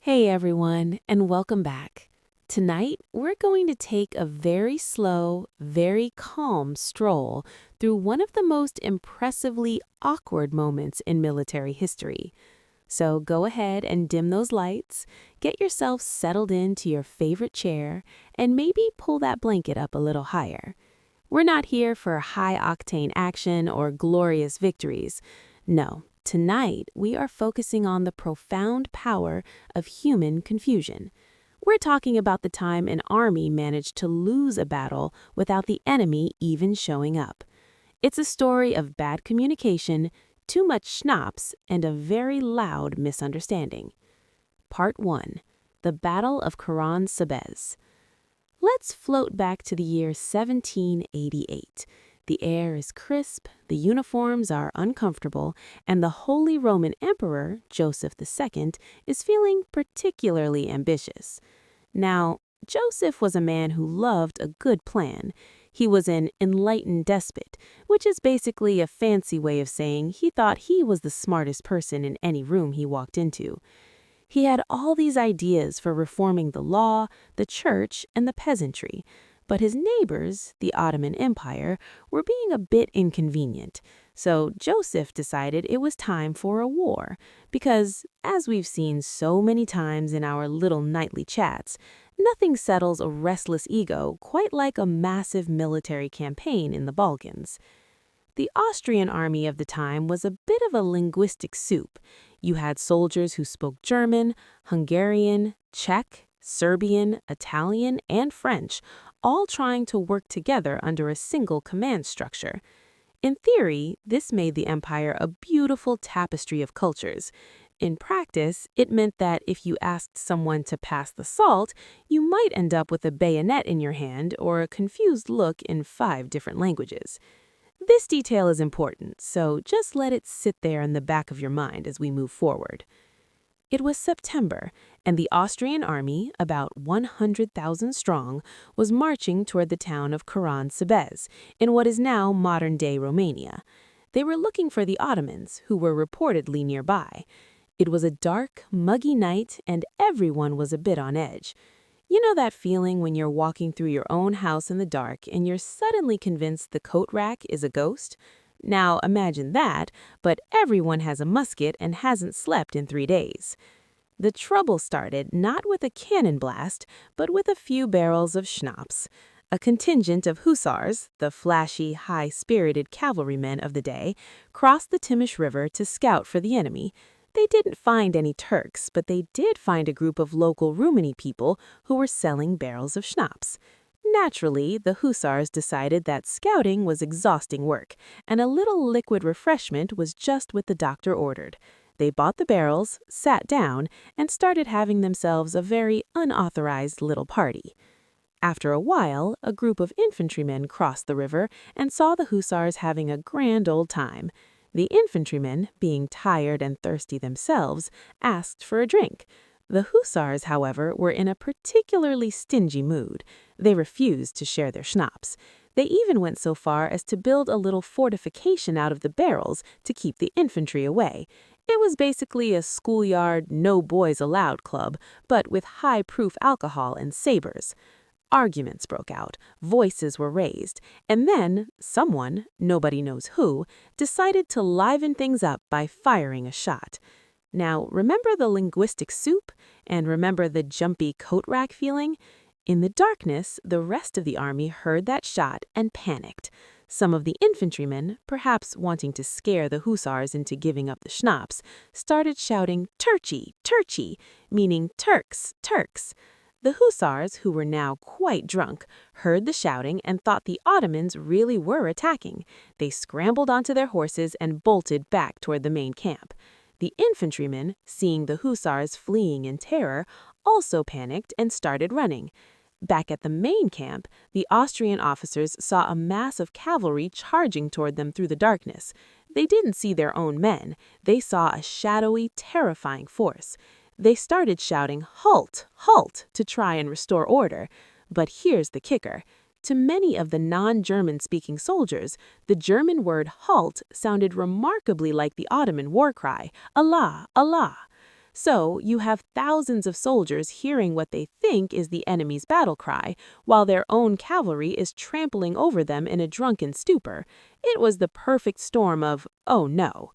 Hey everyone, and welcome back. Tonight, we're going to take a very slow, very calm stroll through one of the most impressively awkward moments in military history. So go ahead and dim those lights, get yourself settled into your favorite chair, and maybe pull that blanket up a little higher. We're not here for high-octane action or glorious victories. No, tonight we are focusing on the profound power of human confusion. We're talking about the time an army managed to lose a battle without the enemy even showing up. It's a story of bad communication, too much schnapps, and a very loud misunderstanding. Part 1. The Battle of Karatsuba. Let's float back to the year 1788. The air is crisp, the uniforms are uncomfortable, and the Holy Roman Emperor, Joseph II, is feeling particularly ambitious. Now, Joseph was a man who loved a good plan. He was an enlightened despot, which is basically a fancy way of saying he thought he was the smartest person in any room he walked into. He had all these ideas for reforming the law, the church, and the peasantry, but his neighbors, the Ottoman Empire, were being a bit inconvenient. So Joseph decided it was time for a war, because, as we've seen so many times in our little nightly chats, nothing settles a restless ego quite like a massive military campaign in the Balkans. The Austrian army of the time was a bit of a linguistic soup. You had soldiers who spoke German, Hungarian, Czech, Serbian, Italian, and French, all trying to work together under a single command structure. In theory, this made the empire a beautiful tapestry of cultures. In practice, it meant that if you asked someone to pass the salt, you might end up with a bayonet in your hand or a confused look in 5 different languages. This detail is important, so just let it sit there in the back of your mind as we move forward. It was September, and the Austrian army, about 100,000 strong, was marching toward the town of Karatsuba, in what is now modern-day Romania. They were looking for the Ottomans, who were reportedly nearby. It was a dark, muggy night, and everyone was a bit on edge. You know that feeling when you're walking through your own house in the dark and you're suddenly convinced the coat rack is a ghost? Now imagine that, but everyone has a musket and hasn't slept in 3 days. The trouble started not with a cannon blast, but with a few barrels of schnapps. A contingent of hussars, the flashy, high-spirited cavalrymen of the day, crossed the Timish River to scout for the enemy. They didn't find any Turks, but they did find a group of local Rumani people who were selling barrels of schnapps. Naturally, the hussars decided that scouting was exhausting work, and a little liquid refreshment was just what the doctor ordered. They bought the barrels, sat down, and started having themselves a very unauthorized little party. After a while, a group of infantrymen crossed the river and saw the hussars having a grand old time. The infantrymen, being tired and thirsty themselves, asked for a drink. The hussars, however, were in a particularly stingy mood. They refused to share their schnapps. They even went so far as to build a little fortification out of the barrels to keep the infantry away. It was basically a schoolyard, no boys allowed club, but with high-proof alcohol and sabers. Arguments broke out, voices were raised, and then someone, nobody knows who, decided to liven things up by firing a shot. Now, remember the linguistic soup? And remember the jumpy coat rack feeling? In the darkness, the rest of the army heard that shot and panicked. Some of the infantrymen, perhaps wanting to scare the hussars into giving up the schnapps, started shouting "Turchi, Turchi," meaning Turks, Turks. The hussars, who were now quite drunk, heard the shouting and thought the Ottomans really were attacking. They scrambled onto their horses and bolted back toward the main camp. The infantrymen, seeing the hussars fleeing in terror, also panicked and started running. Back at the main camp, the Austrian officers saw a mass of cavalry charging toward them through the darkness. They didn't see their own men. They saw a shadowy, terrifying force. They started shouting, "Halt! Halt!" to try and restore order. But here's the kicker. To many of the non-German-speaking soldiers, the German word "halt" sounded remarkably like the Ottoman war cry, "Allah! Allah!" So you have thousands of soldiers hearing what they think is the enemy's battle cry, while their own cavalry is trampling over them in a drunken stupor. It was the perfect storm of, oh no.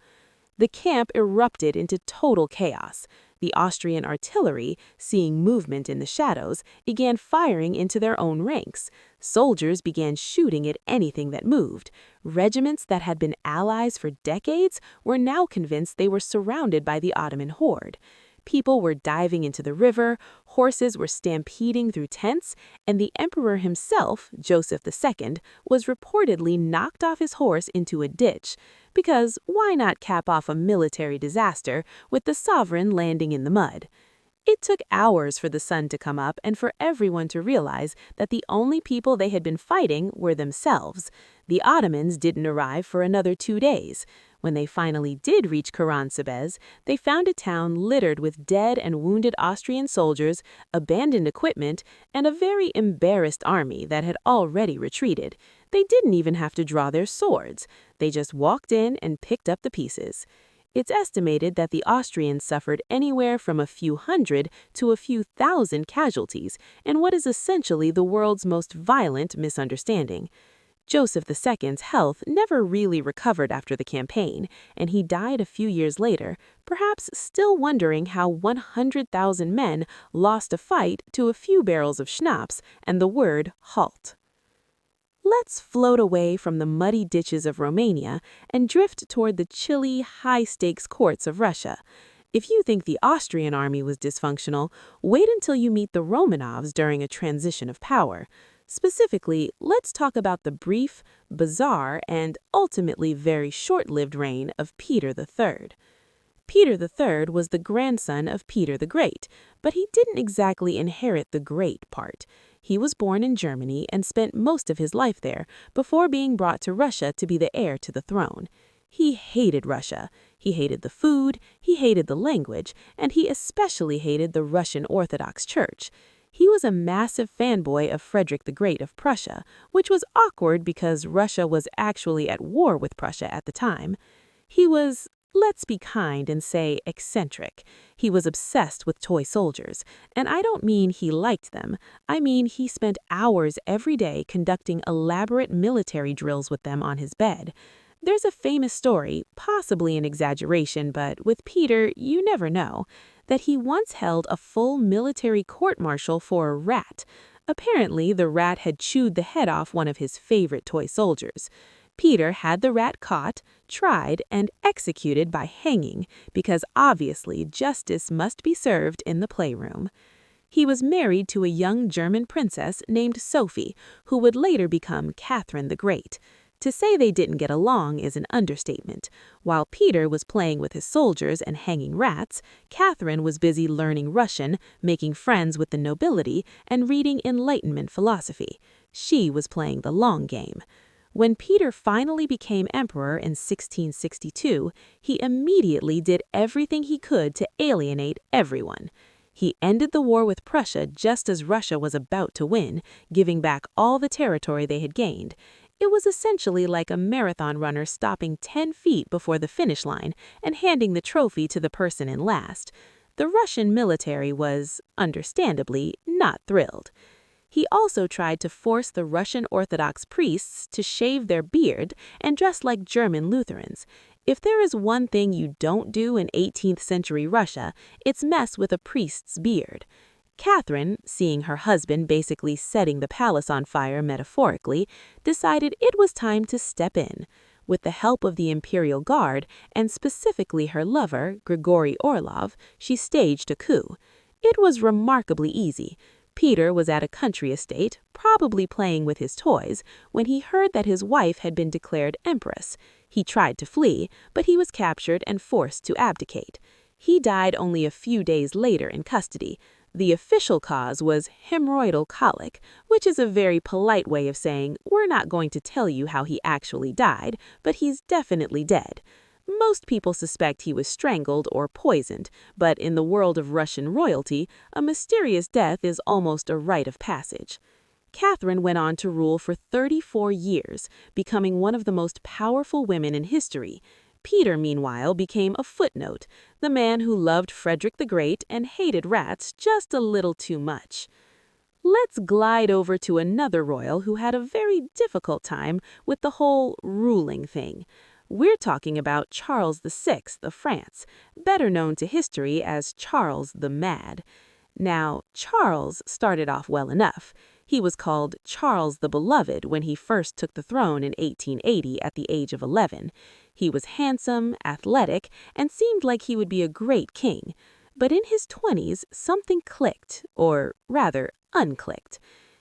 The camp erupted into total chaos. The Austrian artillery, seeing movement in the shadows, began firing into their own ranks. Soldiers began shooting at anything that moved. Regiments that had been allies for decades were now convinced they were surrounded by the Ottoman horde. People were diving into the river, horses were stampeding through tents, and the emperor himself, Joseph II, was reportedly knocked off his horse into a ditch. Because why not cap off a military disaster with the sovereign landing in the mud? It took hours for the sun to come up and for everyone to realize that the only people they had been fighting were themselves. The Ottomans didn't arrive for another 2 days. When they finally did reach Karatsuba, they found a town littered with dead and wounded Austrian soldiers, abandoned equipment, and a very embarrassed army that had already retreated. They didn't even have to draw their swords. They just walked in and picked up the pieces. It's estimated that the Austrians suffered anywhere from a few hundred to a few thousand casualties in what is essentially the world's most violent misunderstanding. Joseph II's health never really recovered after the campaign, and he died a few years later, perhaps still wondering how 100,000 men lost a fight to a few barrels of schnapps and the word halt. Let's float away from the muddy ditches of Romania and drift toward the chilly, high-stakes courts of Russia. If you think the Austrian army was dysfunctional, wait until you meet the Romanovs during a transition of power. Specifically, let's talk about the brief, bizarre, and ultimately very short-lived reign of Peter III. Peter III was the grandson of Peter the Great, but he didn't exactly inherit the great part. He was born in Germany and spent most of his life there before being brought to Russia to be the heir to the throne. He hated Russia. He hated the food, he hated the language, and he especially hated the Russian Orthodox Church. He was a massive fanboy of Frederick the Great of Prussia, which was awkward because Russia was actually at war with Prussia at the time. He was, let's be kind and say, eccentric. He was obsessed with toy soldiers, and I don't mean he liked them. I mean he spent hours every day conducting elaborate military drills with them on his bed. There's a famous story, possibly an exaggeration, but with Peter, you never know, that he once held a full military court-martial for a rat. Apparently, the rat had chewed the head off one of his favorite toy soldiers. Peter had the rat caught, tried, and executed by hanging, because obviously justice must be served in the playroom. He was married to a young German princess named Sophie, who would later become Catherine the Great. To say they didn't get along is an understatement. While Peter was playing with his soldiers and hanging rats, Catherine was busy learning Russian, making friends with the nobility, and reading Enlightenment philosophy. She was playing the long game. When Peter finally became emperor in 1662, he immediately did everything he could to alienate everyone. He ended the war with Prussia just as Russia was about to win, giving back all the territory they had gained. It was essentially like a marathon runner stopping 10 feet before the finish line and handing the trophy to the person in last. The Russian military was, understandably, not thrilled. He also tried to force the Russian Orthodox priests to shave their beard and dress like German Lutherans. If there is one thing you don't do in 18th century Russia, it's mess with a priest's beard. Catherine, seeing her husband basically setting the palace on fire metaphorically, decided it was time to step in. With the help of the Imperial Guard, and specifically her lover, Grigory Orlov, she staged a coup. It was remarkably easy. Peter was at a country estate, probably playing with his toys, when he heard that his wife had been declared empress. He tried to flee, but he was captured and forced to abdicate. He died only a few days later in custody. The official cause was hemorrhoidal colic, which is a very polite way of saying, we're not going to tell you how he actually died, but he's definitely dead. Most people suspect he was strangled or poisoned, but in the world of Russian royalty, a mysterious death is almost a rite of passage. Catherine went on to rule for 34 years, becoming one of the most powerful women in history. Peter, meanwhile, became a footnote, the man who loved Frederick the Great and hated rats just a little too much. Let's glide over to another royal who had a very difficult time with the whole ruling thing. We're talking about Charles VI of France, better known to history as Charles the Mad. Now, Charles started off well enough. He was called Charles the Beloved when he first took the throne in 1880 at the age of 11. He was handsome, athletic, and seemed like he would be a great king. But in his 20s, something clicked, or rather, unclicked.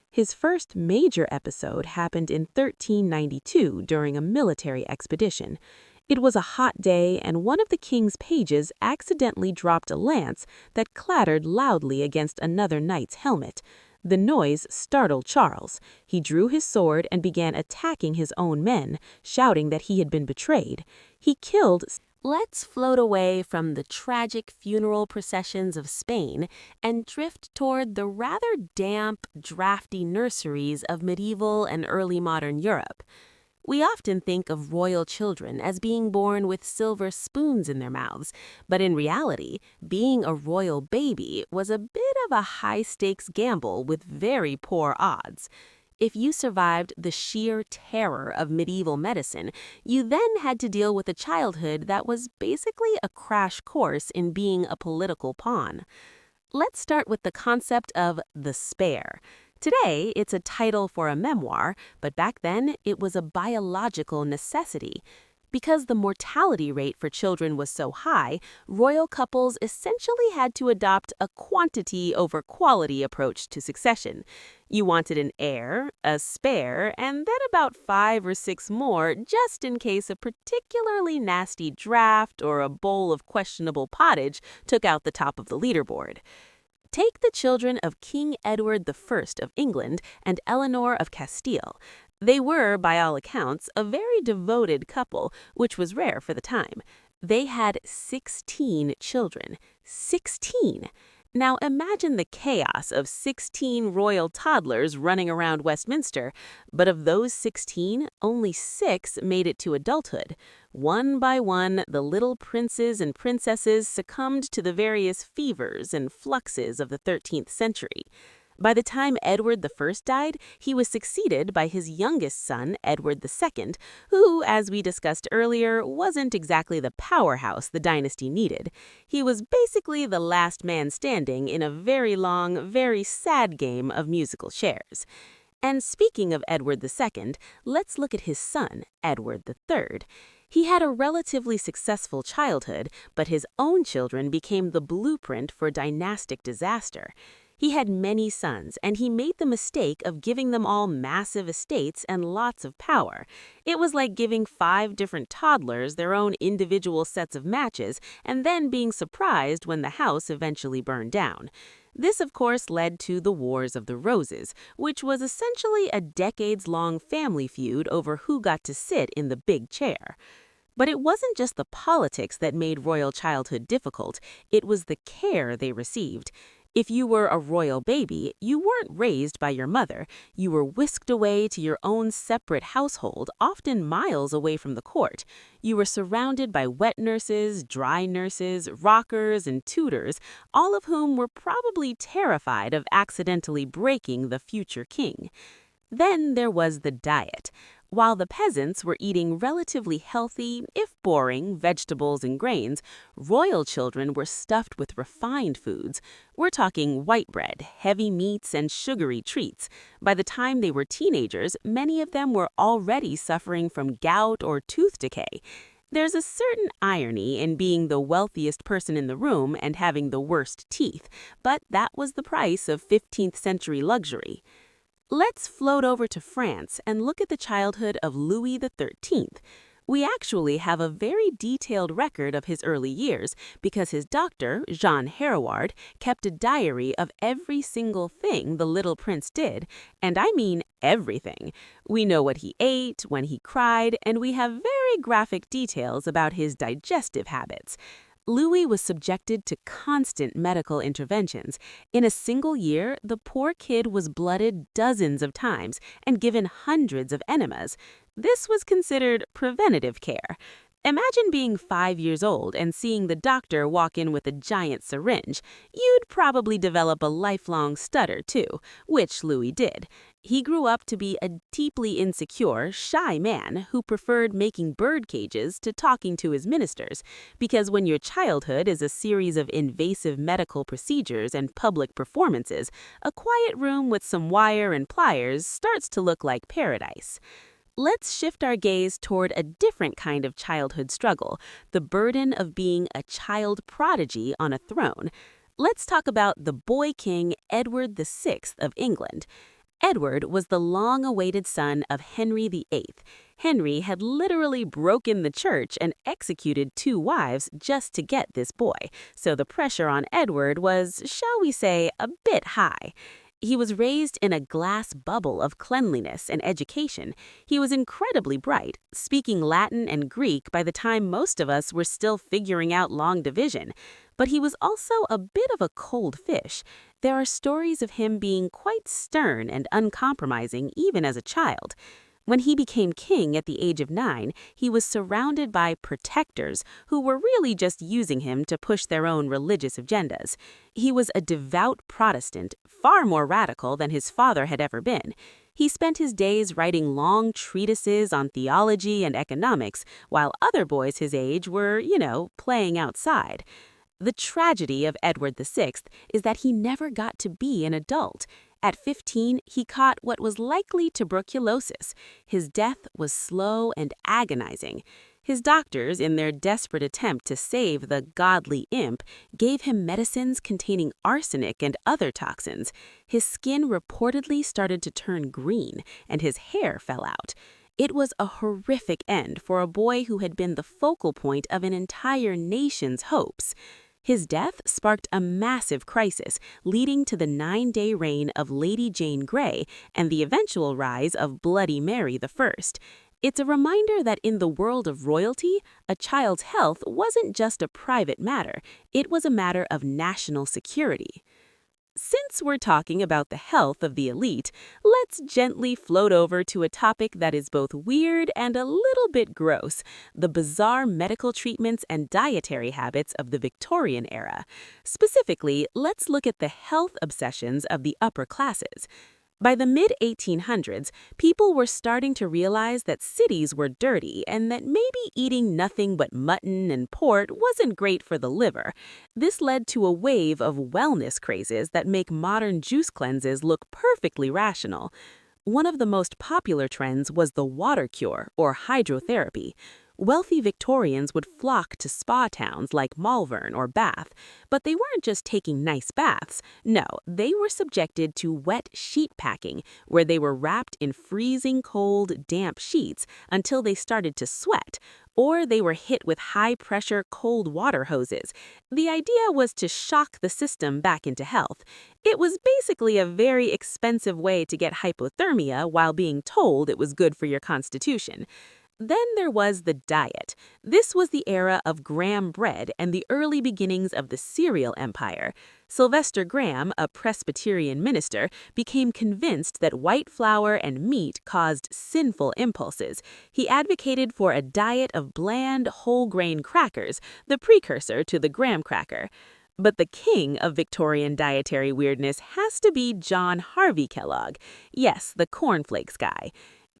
His first major episode happened in 1392 during a military expedition. It was a hot day, and one of the king's pages accidentally dropped a lance that clattered loudly against another knight's helmet. The noise startled Charles. He drew his sword and began attacking his own men, shouting that he had been betrayed. He killed. Let's float away from the tragic funeral processions of Spain and drift toward the rather damp, drafty nurseries of medieval and early modern Europe. We often think of royal children as being born with silver spoons in their mouths, but in reality, being a royal baby was a bit of a high-stakes gamble with very poor odds. If you survived the sheer terror of medieval medicine, you then had to deal with a childhood that was basically a crash course in being a political pawn. Let's start with the concept of the spare. Today, it's a title for a memoir, but back then, it was a biological necessity. Because the mortality rate for children was so high, royal couples essentially had to adopt a quantity over quality approach to succession. You wanted an heir, a spare, and then about 5 or 6 more just in case a particularly nasty draft or a bowl of questionable pottage took out the top of the leaderboard. Take the children of King Edward I of England and Eleanor of Castile. They were, by all accounts, a very devoted couple, which was rare for the time. They had 16 children. 16! Now imagine the chaos of 16 royal toddlers running around Westminster, but of those 16, only 6 made it to adulthood. One by one, the little princes and princesses succumbed to the various fevers and fluxes of the 13th century. By the time Edward I died, he was succeeded by his youngest son, Edward II, who, as we discussed earlier, wasn't exactly the powerhouse the dynasty needed. He was basically the last man standing in a very long, very sad game of musical chairs. And speaking of Edward II, let's look at his son, Edward III. He had a relatively successful childhood, but his own children became the blueprint for dynastic disaster. He had many sons, and he made the mistake of giving them all massive estates and lots of power. It was like giving 5 different toddlers their own individual sets of matches and then being surprised when the house eventually burned down. This, of course, led to the Wars of the Roses, which was essentially a decades-long family feud over who got to sit in the big chair. But it wasn't just the politics that made royal childhood difficult, it was the care they received. If you were a royal baby, you weren't raised by your mother. You were whisked away to your own separate household, often miles away from the court. You were surrounded by wet nurses, dry nurses, rockers, and tutors, all of whom were probably terrified of accidentally breaking the future king. Then there was the diet. While the peasants were eating relatively healthy, if boring, vegetables and grains, royal children were stuffed with refined foods. We're talking white bread, heavy meats, and sugary treats. By the time they were teenagers, many of them were already suffering from gout or tooth decay. There's a certain irony in being the wealthiest person in the room and having the worst teeth, but that was the price of 15th century luxury. Let's float over to France and look at the childhood of Louis XIII. We actually have a very detailed record of his early years because his doctor, Jean Hereward, kept a diary of every single thing the little prince did, and I mean everything. We know what he ate, when he cried, and we have very graphic details about his digestive habits. Louis was subjected to constant medical interventions. In a single year, the poor kid was blooded dozens of times and given hundreds of enemas. This was considered preventative care. Imagine being 5 years old and seeing the doctor walk in with a giant syringe. You'd probably develop a lifelong stutter, too, which Louis did. He grew up to be a deeply insecure, shy man who preferred making bird cages to talking to his ministers, because when your childhood is a series of invasive medical procedures and public performances, a quiet room with some wire and pliers starts to look like paradise. Let's shift our gaze toward a different kind of childhood struggle, the burden of being a child prodigy on a throne. Let's talk about the boy king Edward VI of England. Edward was the long-awaited son of Henry VIII. Henry had literally broken the church and executed 2 wives just to get this boy, so the pressure on Edward was, shall we say, a bit high. He was raised in a glass bubble of cleanliness and education. He was incredibly bright, speaking Latin and Greek by the time most of us were still figuring out long division. But he was also a bit of a cold fish. There are stories of him being quite stern and uncompromising even as a child. When he became king at the age of 9, he was surrounded by protectors who were really just using him to push their own religious agendas. He was a devout Protestant, far more radical than his father had ever been. He spent his days writing long treatises on theology and economics, while other boys his age were, playing outside. The tragedy of Edward VI is that he never got to be an adult. At 15, he caught what was likely tuberculosis. His death was slow and agonizing. His doctors, in their desperate attempt to save the godly imp, gave him medicines containing arsenic and other toxins. His skin reportedly started to turn green, and his hair fell out. It was a horrific end for a boy who had been the focal point of an entire nation's hopes. His death sparked a massive crisis, leading to the 9-day reign of Lady Jane Grey and the eventual rise of Bloody Mary I. It's a reminder that in the world of royalty, a child's health wasn't just a private matter, it was a matter of national security. Since we're talking about the health of the elite, let's gently float over to a topic that is both weird and a little bit gross, the bizarre medical treatments and dietary habits of the Victorian era. Specifically, let's look at the health obsessions of the upper classes. By the mid-1800s, people were starting to realize that cities were dirty and that maybe eating nothing but mutton and port wasn't great for the liver. This led to a wave of wellness crazes that make modern juice cleanses look perfectly rational. One of the most popular trends was the water cure, or hydrotherapy. Wealthy Victorians would flock to spa towns like Malvern or Bath, but they weren't just taking nice baths. No, they were subjected to wet sheet packing, where they were wrapped in freezing cold, damp sheets until they started to sweat, or they were hit with high-pressure cold water hoses. The idea was to shock the system back into health. It was basically a very expensive way to get hypothermia while being told it was good for your constitution. Then there was the diet. This was the era of Graham bread and the early beginnings of the cereal empire. Sylvester Graham, a Presbyterian minister, became convinced that white flour and meat caused sinful impulses. He advocated for a diet of bland, whole-grain crackers, the precursor to the graham cracker. But the king of Victorian dietary weirdness has to be John Harvey Kellogg. Yes, the cornflakes guy.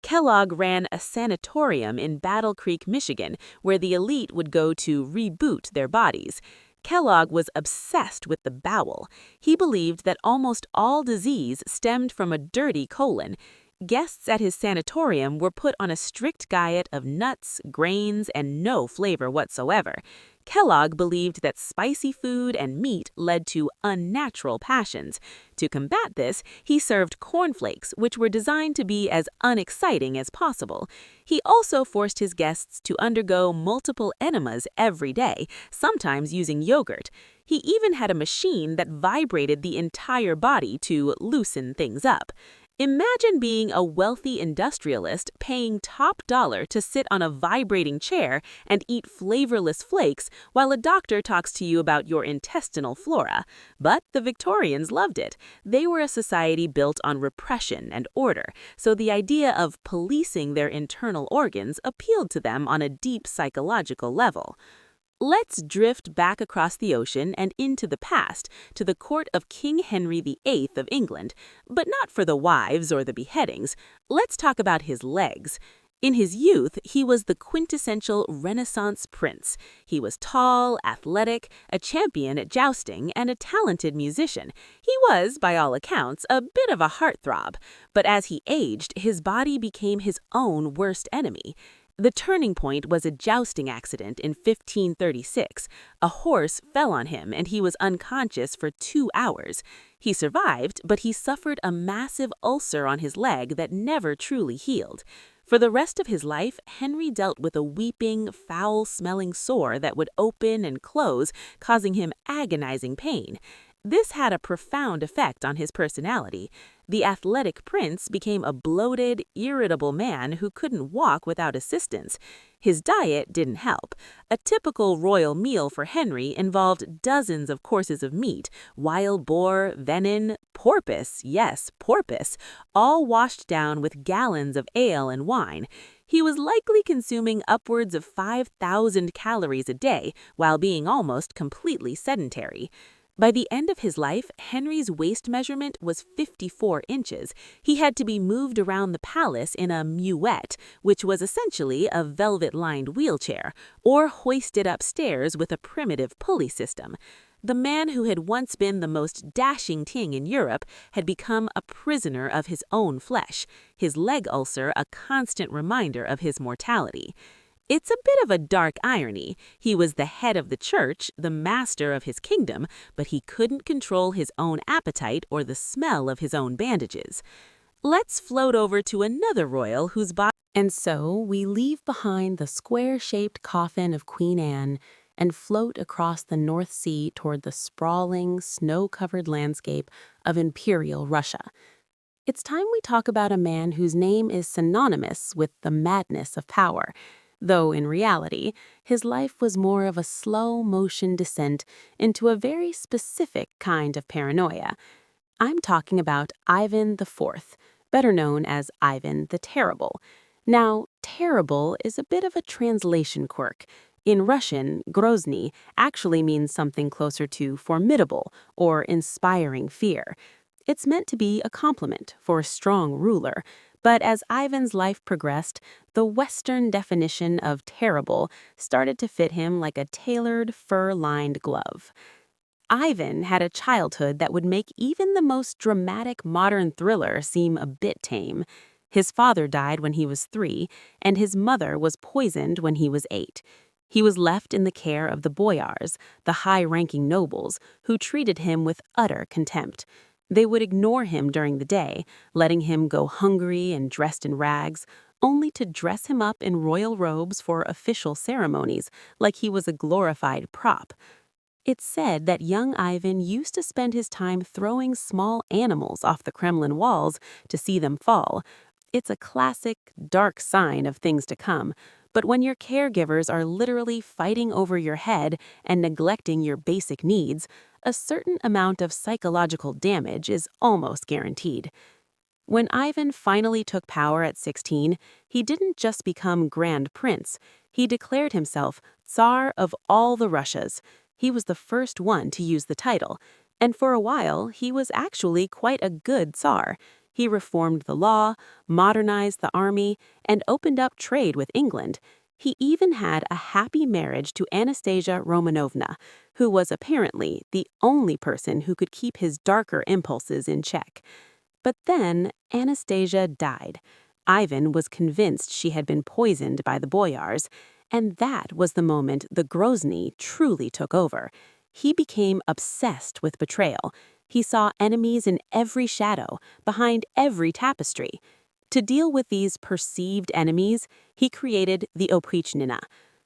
Kellogg ran a sanatorium in Battle Creek, Michigan, where the elite would go to reboot their bodies. Kellogg was obsessed with the bowel. He believed that almost all disease stemmed from a dirty colon. Guests at his sanatorium were put on a strict diet of nuts, grains, and no flavor whatsoever. Kellogg believed that spicy food and meat led to unnatural passions. To combat this, he served cornflakes, which were designed to be as unexciting as possible. He also forced his guests to undergo multiple enemas every day, sometimes using yogurt. He even had a machine that vibrated the entire body to loosen things up. Imagine being a wealthy industrialist paying top dollar to sit on a vibrating chair and eat flavorless flakes while a doctor talks to you about your intestinal flora. But the Victorians loved it. They were a society built on repression and order, so the idea of policing their internal organs appealed to them on a deep psychological level. Let's drift back across the ocean and into the past, to the court of King Henry VIII of England, but not for the wives or the beheadings. Let's talk about his legs. In his youth, he was the quintessential Renaissance prince. He was tall, athletic, a champion at jousting, and a talented musician. He was, by all accounts, a bit of a heartthrob, but as he aged, his body became his own worst enemy. The turning point was a jousting accident in 1536. A horse fell on him and he was unconscious for 2 hours. He survived, but he suffered a massive ulcer on his leg that never truly healed. For the rest of his life, Henry dealt with a weeping, foul-smelling sore that would open and close, causing him agonizing pain. This had a profound effect on his personality. The athletic prince became a bloated, irritable man who couldn't walk without assistance. His diet didn't help. A typical royal meal for Henry involved dozens of courses of meat, wild boar, venison, porpoise, yes, porpoise, all washed down with gallons of ale and wine. He was likely consuming upwards of 5,000 calories a day while being almost completely sedentary. By the end of his life, Henry's waist measurement was 54 inches. He had to be moved around the palace in a muette, which was essentially a velvet-lined wheelchair, or hoisted upstairs with a primitive pulley system. The man who had once been the most dashing king in Europe had become a prisoner of his own flesh, his leg ulcer a constant reminder of his mortality. It's a bit of a dark irony. He was the head of the church, the master of his kingdom, but he couldn't control his own appetite or the smell of his own bandages. Let's float over to another royal whose body... And so we leave behind the square-shaped coffin of Queen Anne and float across the North Sea toward the sprawling, snow-covered landscape of Imperial Russia. It's time we talk about a man whose name is synonymous with the madness of power, though in reality, his life was more of a slow-motion descent into a very specific kind of paranoia. I'm talking about Ivan IV, better known as Ivan the Terrible. Now, terrible is a bit of a translation quirk. In Russian, Grozny actually means something closer to formidable or inspiring fear. It's meant to be a compliment for a strong ruler, but as Ivan's life progressed, the Western definition of terrible started to fit him like a tailored, fur-lined glove. Ivan had a childhood that would make even the most dramatic modern thriller seem a bit tame. His father died when he was 3, and his mother was poisoned when he was 8. He was left in the care of the boyars, the high-ranking nobles, who treated him with utter contempt. They would ignore him during the day, letting him go hungry and dressed in rags, only to dress him up in royal robes for official ceremonies, like he was a glorified prop. It's said that young Ivan used to spend his time throwing small animals off the Kremlin walls to see them fall. It's a classic, dark sign of things to come, but when your caregivers are literally fighting over your head and neglecting your basic needs, a certain amount of psychological damage is almost guaranteed. When Ivan finally took power at 16, he didn't just become Grand Prince. He declared himself Tsar of all the Russias. He was the first one to use the title, and for a while he was actually quite a good Tsar. He reformed the law, modernized the army, and opened up trade with England. He even had a happy marriage to Anastasia Romanovna, who was apparently the only person who could keep his darker impulses in check. But then Anastasia died. Ivan was convinced she had been poisoned by the boyars, and that was the moment the Grozny truly took over. He became obsessed with betrayal. He saw enemies in every shadow, behind every tapestry. To deal with these perceived enemies, he created the Oprichnina.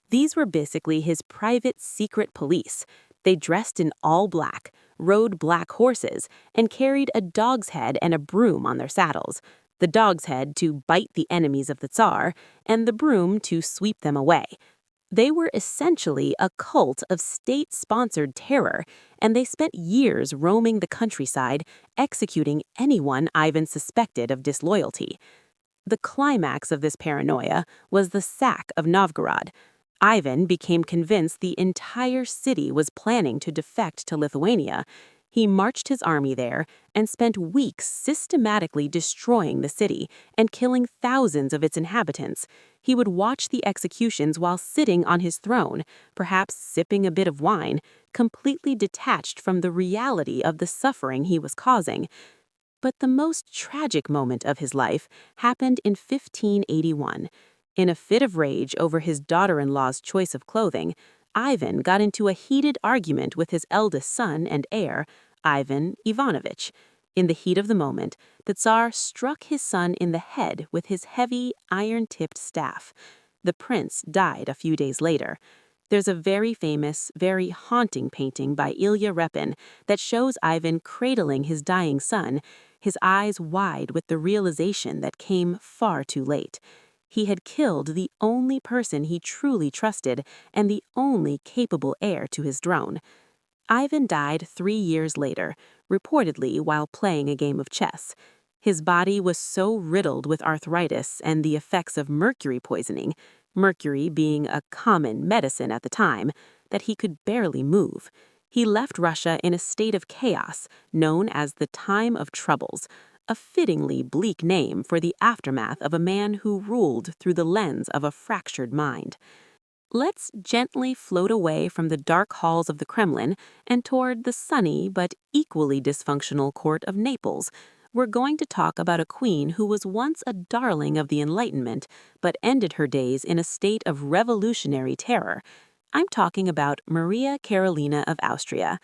These were basically his private secret police, They dressed in all black, rode black horses, and carried a dog's head and a broom on their saddles. The dog's head to bite the enemies of the Tsar, and the broom to sweep them away. They were essentially a cult of state-sponsored terror, and they spent years roaming the countryside, executing anyone Ivan suspected of disloyalty. The climax of this paranoia was the sack of Novgorod. Ivan became convinced the entire city was planning to defect to Lithuania. He marched his army there and spent weeks systematically destroying the city and killing thousands of its inhabitants. He would watch the executions while sitting on his throne, perhaps sipping a bit of wine, completely detached from the reality of the suffering he was causing. But the most tragic moment of his life happened in 1581. In a fit of rage over his daughter-in-law's choice of clothing, Ivan got into a heated argument with his eldest son and heir, Ivan Ivanovich. In the heat of the moment, the Tsar struck his son in the head with his heavy, iron-tipped staff. The prince died a few days later. There's a very famous, very haunting painting by Ilya Repin that shows Ivan cradling his dying son, his eyes wide with the realization that came far too late. He had killed the only person he truly trusted and the only capable heir to his throne. Ivan died 3 years later, reportedly while playing a game of chess. His body was so riddled with arthritis and the effects of mercury poisoning, mercury being a common medicine at the time, that he could barely move. He left Russia in a state of chaos, known as the Time of Troubles, a fittingly bleak name for the aftermath of a man who ruled through the lens of a fractured mind. Let's gently float away from the dark halls of the Kremlin and toward the sunny but equally dysfunctional court of Naples. We're going to talk about a queen who was once a darling of the Enlightenment, but ended her days in a state of revolutionary terror. I'm talking about Maria Carolina of Austria.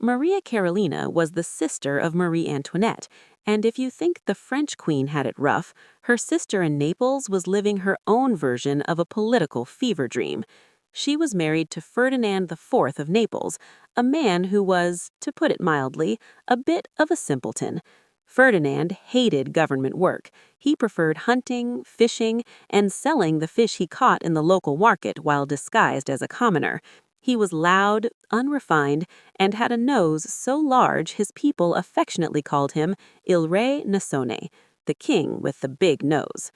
Maria Carolina was the sister of Marie Antoinette, and if you think the French queen had it rough, her sister in Naples was living her own version of a political fever dream. She was married to Ferdinand IV of Naples, a man who was, to put it mildly, a bit of a simpleton. Ferdinand hated government work. He preferred hunting, fishing, and selling the fish he caught in the local market while disguised as a commoner. He was loud, unrefined, and had a nose so large his people affectionately called him Il Re Nasone, the king with the big nose.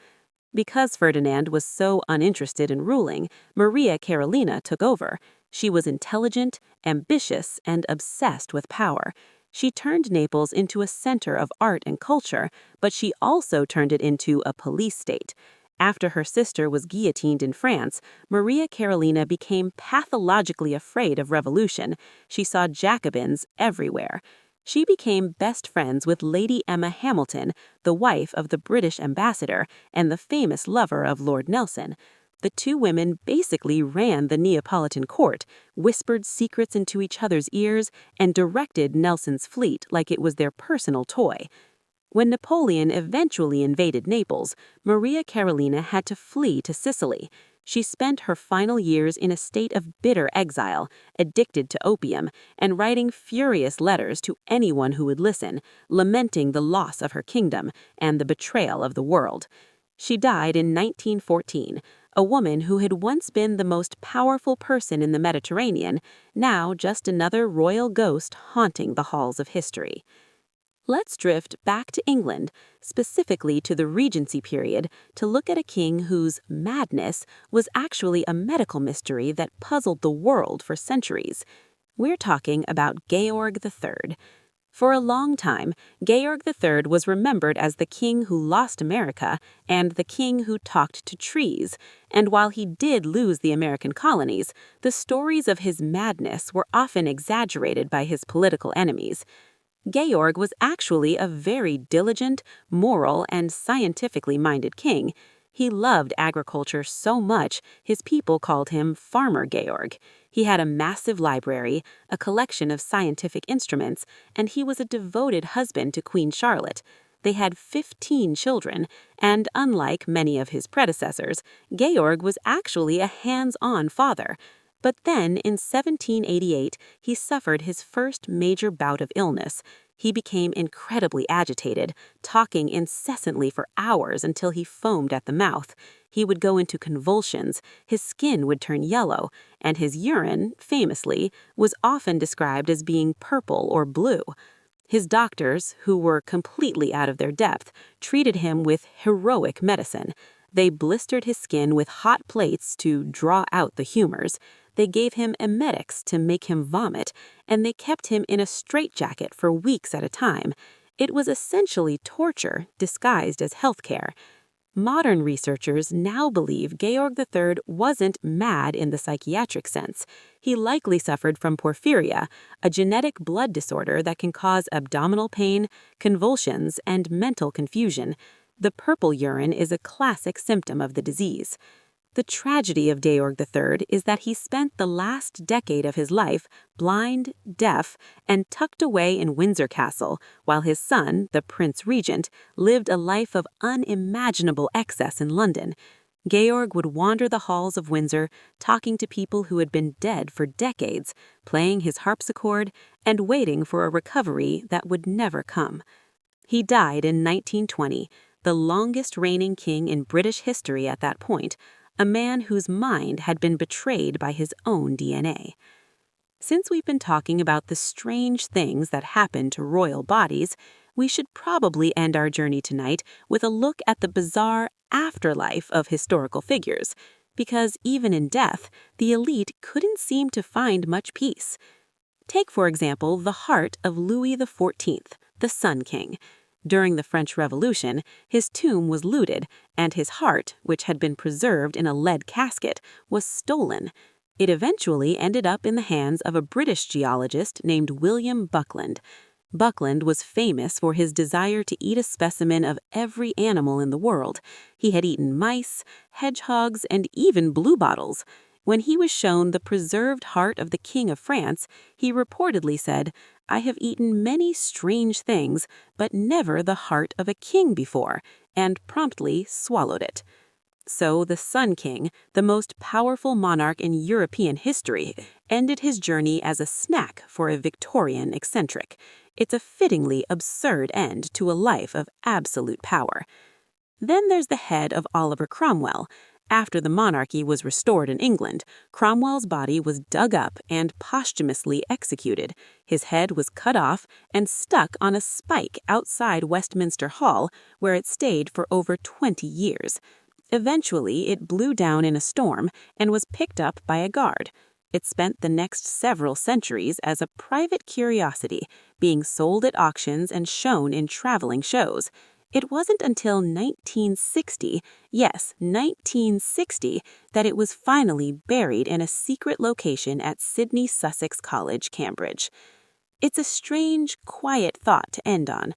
Because Ferdinand was so uninterested in ruling, Maria Carolina took over. She was intelligent, ambitious, and obsessed with power. She turned Naples into a center of art and culture, but she also turned it into a police state. After her sister was guillotined in France, Maria Carolina became pathologically afraid of revolution. She saw Jacobins everywhere. She became best friends with Lady Emma Hamilton, the wife of the British ambassador and the famous lover of Lord Nelson. The two women basically ran the Neapolitan court, whispered secrets into each other's ears, and directed Nelson's fleet like it was their personal toy. When Napoleon eventually invaded Naples, Maria Carolina had to flee to Sicily. She spent her final years in a state of bitter exile, addicted to opium, and writing furious letters to anyone who would listen, lamenting the loss of her kingdom and the betrayal of the world. She died in 1914, a woman who had once been the most powerful person in the Mediterranean, now just another royal ghost haunting the halls of history. Let's drift back to England, specifically to the Regency period, to look at a king whose madness was actually a medical mystery that puzzled the world for centuries. We're talking about Georg III. For a long time, Georg III was remembered as the king who lost America and the king who talked to trees, and while he did lose the American colonies, the stories of his madness were often exaggerated by his political enemies. Georg was actually a very diligent, moral, and scientifically minded king. He loved agriculture so much, his people called him Farmer Georg. He had a massive library, a collection of scientific instruments, and he was a devoted husband to Queen Charlotte. They had 15 children, and unlike many of his predecessors, Georg was actually a hands-on father. But then, in 1788, he suffered his first major bout of illness. He became incredibly agitated, talking incessantly for hours until he foamed at the mouth. He would go into convulsions, his skin would turn yellow, and his urine, famously, was often described as being purple or blue. His doctors, who were completely out of their depth, treated him with heroic medicine. They blistered his skin with hot plates to draw out the humors. They gave him emetics to make him vomit, and they kept him in a straitjacket for weeks at a time. It was essentially torture disguised as healthcare. Modern researchers now believe Georg III wasn't mad in the psychiatric sense. He likely suffered from porphyria, a genetic blood disorder that can cause abdominal pain, convulsions, and mental confusion. The purple urine is a classic symptom of the disease. The tragedy of Georg III is that he spent the last decade of his life blind, deaf, and tucked away in Windsor Castle, while his son, the Prince Regent, lived a life of unimaginable excess in London. Georg would wander the halls of Windsor, talking to people who had been dead for decades, playing his harpsichord, and waiting for a recovery that would never come. He died in 1920, the longest reigning king in British history at that point, a man whose mind had been betrayed by his own DNA. Since we've been talking about the strange things that happen to royal bodies, we should probably end our journey tonight with a look at the bizarre afterlife of historical figures, because even in death, the elite couldn't seem to find much peace. Take, for example, the heart of Louis XIV, the Sun King. During the French Revolution, his tomb was looted, and his heart, which had been preserved in a lead casket, was stolen. It eventually ended up in the hands of a British geologist named William Buckland. Buckland was famous for his desire to eat a specimen of every animal in the world. He had eaten mice, hedgehogs, and even bluebottles. When he was shown the preserved heart of the King of France, he reportedly said, "I have eaten many strange things, but never the heart of a king before," and promptly swallowed it. So the Sun King, the most powerful monarch in European history, ended his journey as a snack for a Victorian eccentric. It's a fittingly absurd end to a life of absolute power. Then there's the head of Oliver Cromwell. After the monarchy was restored in England, Cromwell's body was dug up and posthumously executed. His head was cut off and stuck on a spike outside Westminster Hall, where it stayed for over 20 years. Eventually, it blew down in a storm and was picked up by a guard. It spent the next several centuries as a private curiosity, being sold at auctions and shown in traveling shows. It wasn't until 1960, yes, 1960, that it was finally buried in a secret location at Sydney Sussex College, Cambridge. It's a strange, quiet thought to end on.